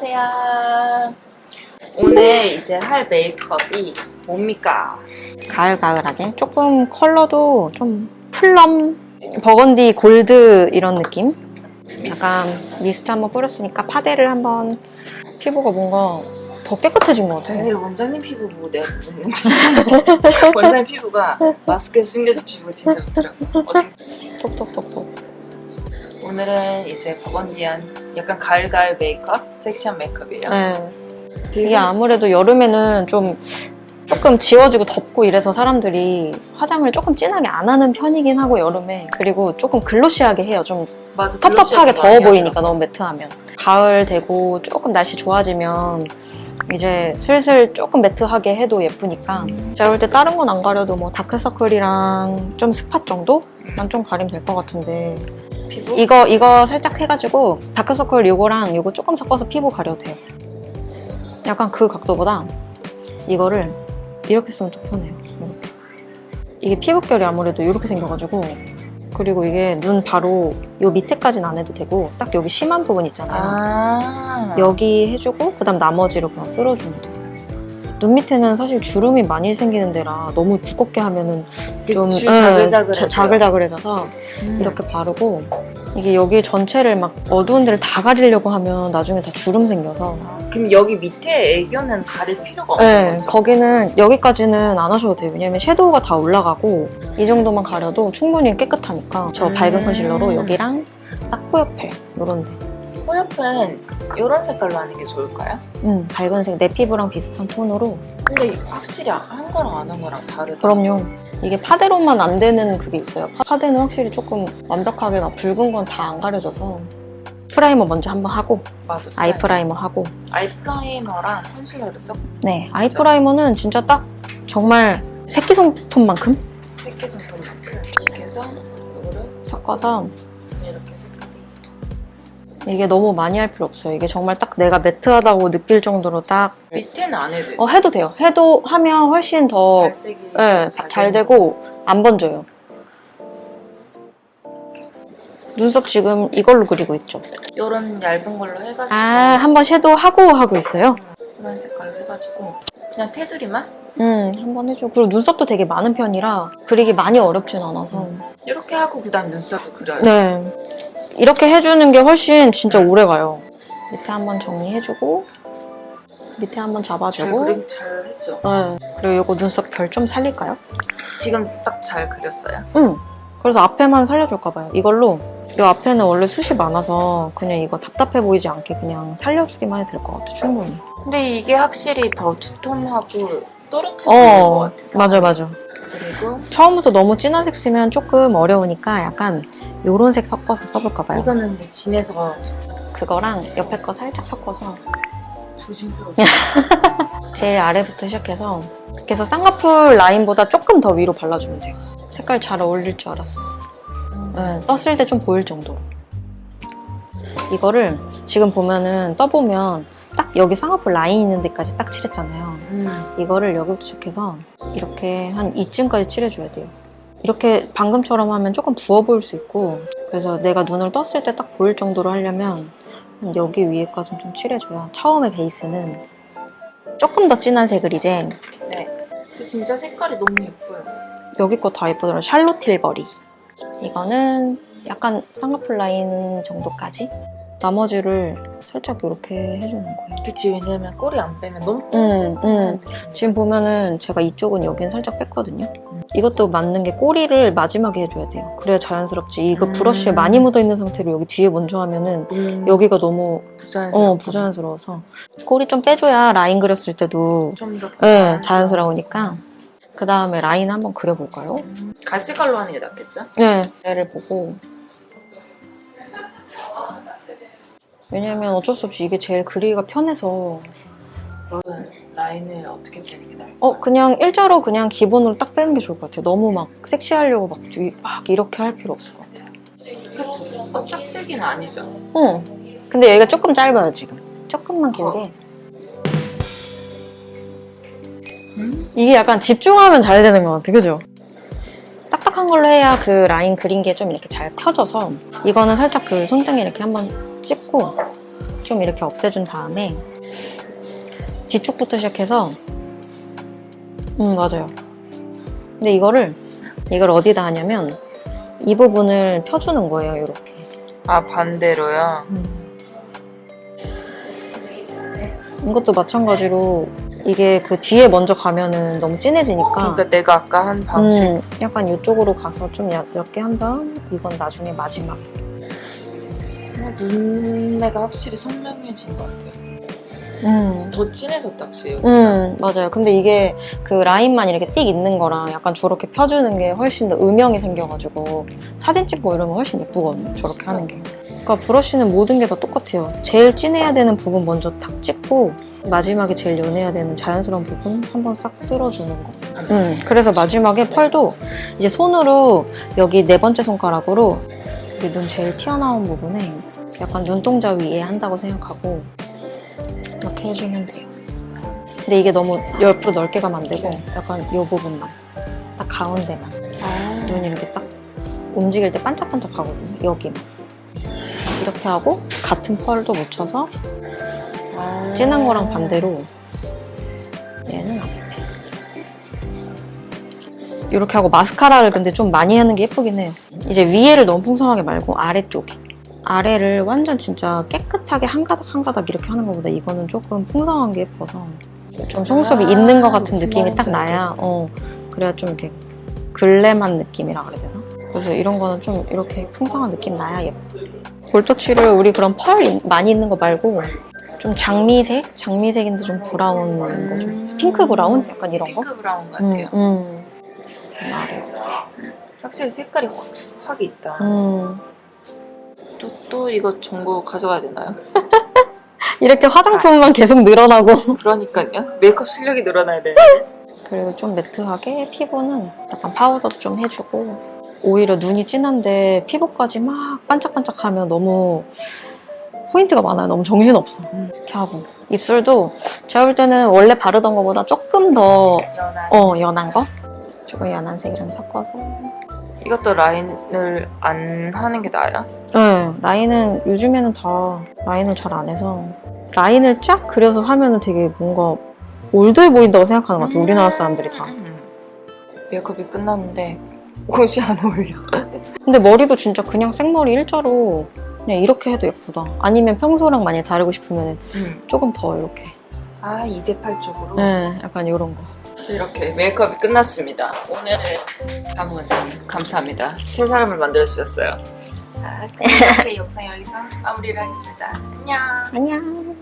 안녕하세요. 오늘 이제 할 메이크업이 뭡니까? 가을가을하게 조금 컬러도 좀 플럼, 버건디, 골드 이런 느낌? 약간 미스트 한번 뿌렸으니까 파데를 한번 피부가 뭔가 더 깨끗해진 것 같아요. 네, 원장님 피부 보고 내가 보는데 원장님 피부가 마스크에 숨겨진 피부가 진짜 좋더라고요. 어떻게? 톡톡톡톡. 오늘은 이제 버건디한 약간 가을가을 메이크업, 섹시한 메이크업이에요. 네. 이게 아무래도 여름에는 조금 지워지고 덥고 이래서 사람들이 화장을 조금 진하게 안 하는 편이긴 하고 여름에 그리고 조금 글로시하게 해요. 좀 맞아, 텁텁하게 더워 많이 보이니까 하더라고요. 너무 매트하면. 가을 되고 조금 날씨 좋아지면 이제 슬슬 조금 매트하게 해도 예쁘니까 제가 볼 때 다른 건 안 가려도 뭐 다크서클이랑 좀 스팟 정도만 좀 가리면 될 것 같은데 피부? 이거 살짝 해가지고 다크서클 요거랑 요거 조금 섞어서 피부 가려도 돼요. 약간 그 각도보다 이거를 이렇게 쓰면 더 편해요. 이렇게. 이게 피부결이 아무래도 이렇게 생겨가지고 그리고 이게 눈 바로 요 밑에까지는 안 해도 되고 딱 여기 심한 부분 있잖아요. 여기 해주고 그다음 나머지로 그냥 쓸어주면 돼요. 눈 밑에는 사실 주름이 많이 생기는 데라 너무 두껍게 하면은 좀 자글자글해져서 이렇게 바르고 이게 여기 전체를 막 어두운 데를 다 가리려고 하면 나중에 다 주름 생겨서 그럼 여기 밑에 애교는 가릴 필요가 없는 네, 거죠? 거기는 여기까지는 안 하셔도 돼요. 왜냐면 섀도우가 다 올라가고 이 정도만 가려도 충분히 깨끗하니까 저 밝은 컨실러로 여기랑 딱 코 옆에 요런 데 코 옆은 이런 색깔로 하는 게 좋을까요? 밝은색 내 피부랑 비슷한 톤으로. 근데 확실히 한 거랑 안 한 거랑 다르다. 그럼요. 이게 파데로만 안 되는 그게 있어요. 파데는 확실히 조금 완벽하게 막 붉은 건 다 안 가려져서 프라이머 먼저 한번 하고 맞아. 아이 프라이머 하고 아이 프라이머랑 컨실러를 섞 네, 아이 프라이머는 진짜 딱 정말 새끼손톱만큼 새끼손톱만큼 이렇게 해서 이거를 섞어서 이렇게 색깔이 이게 너무 많이 할 필요 없어요. 이게 정말 딱 내가 매트하다고 느낄 정도로 딱 밑에는 안 해도 되죠? 해도 돼요. 해도 하면 훨씬 더 발색이 네, 잘 되고 안 번져요. 눈썹 지금 이걸로 그리고 있죠. 이런 얇은 걸로 해가지고 한번 섀도우 하고 있어요. 이런 색깔로 해가지고 그냥 테두리만 한번 해줘. 그리고 눈썹도 되게 많은 편이라 그리기 많이 어렵진 않아서. 이렇게 하고 그다음 눈썹을 그려요. 네. 이렇게 해주는 게 훨씬 진짜 오래 가요. 밑에 한번 정리해주고 밑에 한번 잡아주고. 잘 했죠? 네. 그리고 이거 눈썹 결 좀 살릴까요? 지금 딱 잘 그렸어요? 그래서 앞에만 살려줄까봐요. 이걸로 이 앞에는 원래 숱이 많아서 그냥 이거 답답해 보이지 않게 그냥 살려주기만 해도 될 것 같아. 충분히. 근데 이게 확실히 더 두툼하고 또렷해 보이는 것 같아서 맞아. 그리고 처음부터 너무 진한 색 쓰면 조금 어려우니까 약간 요런 색 섞어서 써볼까봐요. 이거는 근데 진해서 그거랑 옆에 거 살짝 섞어서 조심스러워져. 제일 아래부터 시작해서 그래서 쌍꺼풀 라인보다 조금 더 위로 발라주면 돼요. 색깔 잘 어울릴 줄 알았어. 네, 떴을 때 좀 보일 정도로. 이거를 지금 보면은 떠보면 딱 여기 쌍꺼풀 라인 있는 데까지 딱 칠했잖아요. 이거를 여기부터 시작해서 이렇게 한 이쯤까지 칠해줘야 돼요. 이렇게 방금처럼 하면 조금 부어 보일 수 있고 그래서 내가 눈을 떴을 때 딱 보일 정도로 하려면 여기 위에까지는 좀 칠해줘야 처음에 베이스는 조금 더 진한 색을 이제 네. 근데 진짜 색깔이 너무 예뻐요. 여기 거 다 예쁘더라고요. 샬롯 틸버리. 이거는 약간 쌍꺼풀 라인 정도까지 나머지를 살짝 이렇게 해주는 거예요. 그치, 왜냐면 꼬리 안 빼면 너무 지금 보면은 제가 이쪽은 여긴 살짝 뺐거든요. 이것도 맞는 게 꼬리를 마지막에 해줘야 돼요. 그래야 자연스럽지. 이거 브러쉬에 많이 묻어있는 상태로 여기 뒤에 먼저 하면은 여기가 너무 부자연스러워서 꼬리 좀 빼줘야 라인 그렸을 때도 좀 더 자연스러우니까 그 다음에 라인 한번 그려볼까요? 갈색깔로 하는 게 낫겠죠? 네. 얘를 보고 왜냐면 어쩔 수 없이 이게 제일 그리기가 편해서 라인을 어떻게 빼는 게 나을까요? 그냥 일자로 그냥 기본으로 딱 빼는 게 좋을 것 같아요. 너무 막 섹시하려고 막 이렇게 할 필요 없을 것 같아요. 그쵸? 짝짝이는 아니죠? 근데 얘가 조금 짧아요 지금. 조금만 길게. 이게 약간 집중하면 잘 되는 것 같아. 그죠? 딱딱한 걸로 해야 그 라인 그린 게 좀 이렇게 잘 펴져서 이거는 살짝 그 손등에 이렇게 한번 찍고 좀 이렇게 없애준 다음에 뒤쪽부터 시작해서 맞아요. 근데 이걸 어디다 하냐면 이 부분을 펴주는 거예요. 이렇게. 아, 반대로요? 이것도 마찬가지로 이게 그 뒤에 먼저 가면은 너무 진해지니까 그러니까 내가 아까 한 방식. 약간 이쪽으로 가서 좀 옅게 한 다음 이건 나중에 마지막에. 눈매가 확실히 선명해진 것 같아요. 더 진해졌다, 확실히. 맞아요. 근데 이게 그 라인만 이렇게 띡 있는 거랑 약간 저렇게 펴주는 게 훨씬 더 음영이 생겨가지고 사진 찍고 이러면 훨씬 예쁘거든요. 저렇게 하는 게. 그러니까 브러쉬는 모든 게 다 똑같아요. 제일 진해야 되는 부분 먼저 탁 찍고 마지막에 제일 연해야 되는 자연스러운 부분 한번 싹 쓸어주는 거. 그래서 마지막에 펄도 이제 손으로 여기 4번째 손가락으로 여기 눈 제일 튀어나온 부분에 약간 눈동자 위에 한다고 생각하고 이렇게 해주면 돼요. 근데 이게 너무 옆으로 넓게 가면 안 되고 약간 이 부분만, 딱 가운데만. 눈이 이렇게 딱 움직일 때 반짝반짝 하거든요. 여기만. 이렇게 하고 같은 펄도 묻혀서 진한 거랑 반대로 얘는 앞에. 이렇게 하고 마스카라를 근데 좀 많이 하는 게 예쁘긴 해요. 이제 위에를 너무 풍성하게 말고 아래쪽에. 아래를 완전 진짜 깨끗하게 한 가닥 한 가닥 이렇게 하는 것보다 이거는 조금 풍성한 게 예뻐서 좀 속눈썹이 있는 것 같은 느낌이 딱 나야 그래야 좀 이렇게 글램한 느낌이라 그래야 되나? 그래서 이런 거는 좀 이렇게 풍성한 느낌 나야 예뻐. 볼터치를 우리 그런 펄 많이 있는 거 말고 좀 장미색인데 좀 브라운인 거, 좀 핑크 브라운? 약간 이런 거? 핑크 브라운 같아요. 아래. 확실히 색깔이 확 있다. 또 이거 정보 가져가야 되나요? 이렇게 화장품만 계속 늘어나고. 그러니까요. 메이크업 실력이 늘어나야 돼. 그리고 좀 매트하게 피부는 약간 파우더도 좀 해주고, 오히려 눈이 진한데 피부까지 막 반짝반짝하면 너무 포인트가 많아요. 너무 정신없어. 이렇게 하고 입술도 제가 볼 때는 원래 바르던 것보다 조금 더 연한 거? 조금 연한 색이랑 섞어서. 이것도 라인을 안 하는 게 나아요? 네, 라인은 요즘에는 다 라인을 잘 안 해서 라인을 쫙 그려서 하면은 되게 뭔가 올드해 보인다고 생각하는 것 같아요. 우리나라 사람들이 다. 메이크업이 끝났는데 옷이 안 어울려. 근데 머리도 진짜 그냥 생머리 일자로 그냥 이렇게 해도 예쁘다. 아니면 평소랑 많이 다르고 싶으면 조금 더 이렇게. 2대8 쪽으로? 네, 약간 이런 거. 이렇게 메이크업이 끝났습니다. 오늘 다무 원장님 감사합니다. 새 사람을 만들어주셨어요. 자, 그럼 영상 여기서 마무리를 하겠습니다. 안녕. 안녕.